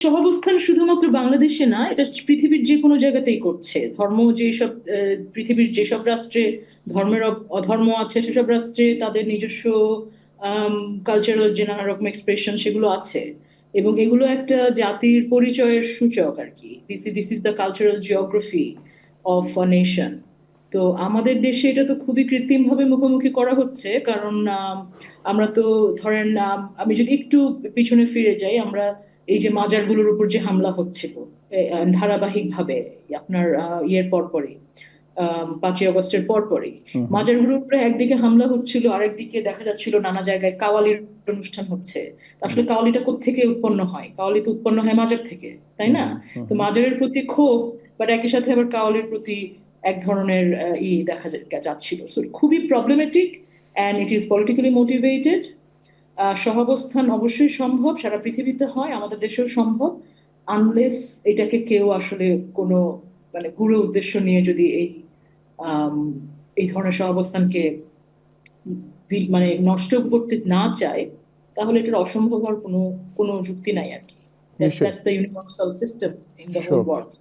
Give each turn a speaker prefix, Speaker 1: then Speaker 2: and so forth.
Speaker 1: সহাবস্থান শুধুমাত্র বাংলাদেশে না, এটা পৃথিবীর যে কোনো জায়গাতেই করছে। ধর্ম যেসব পৃথিবীর যেসব রাষ্ট্রে ধর্মের অধর্ম আছে, সেসব রাষ্ট্রে তাদের নিজস্ব কালচারাল যে নানা রকম এক্সপ্রেশন সেগুলো আছে। এবং এগুলো একটা জাতির পরিচয়ের সূচক আর কি। This is the cultural geography of a nation. তো আমাদের দেশে এটা তো খুবই কৃত্রিম ভাবে মুখোমুখি করা হচ্ছে, কারণ আমরা তো ধরেন, আমি যদি একটু পিছনে ফিরে যাই, আমরা এই যে মাজারগুলোর উপর যে হামলা হচ্ছিল ধারাবাহিক ভাবে আপনার ইয়ের পরপরই, 5ই আগস্টের পরপরই
Speaker 2: হুম হুম।
Speaker 1: মাজারগুলোর উপরে একদিকে হামলা হচ্ছিল, আরেকদিকে দেখা যাচ্ছিল নানা জায়গায় কাওয়ালির অনুষ্ঠান হচ্ছে। তা
Speaker 2: হুম
Speaker 1: আসলে কাওয়ালিটা কোত্থেকে উৎপন্ন হয়? কাওয়ালি তো উৎপন্ন হয় মাজার থেকে, তাই
Speaker 2: হুম
Speaker 1: না?
Speaker 2: হুম। হুম
Speaker 1: তো
Speaker 2: হুম।
Speaker 1: মাজারের প্রতি ক্ষোভ, বাট একই সাথে আবার কাওয়ালির প্রতি এক ধরনের দেখা যাচ্ছিল। সো খুবই problematic, and it is politically motivated. সহাবস্থান অবশ্যই সম্ভব, সারা পৃথিবীতে হয়, আমাদের দেশেও সম্ভব, আনলেস এটাকে কেউ আসলে কোনো মানে গূঢ় উদ্দেশ্য নিয়ে যদি আম, এই ধরনের সহাবস্থানকে মানে নষ্ট করতে না চায়, তাহলে এটার অসম্ভব হওয়ার কোনো কোনো যুক্তি নাই আর কি। দ্যাটস
Speaker 2: নিশ্চয়ই।
Speaker 1: That's the universal system in the whole
Speaker 2: sure.
Speaker 1: World.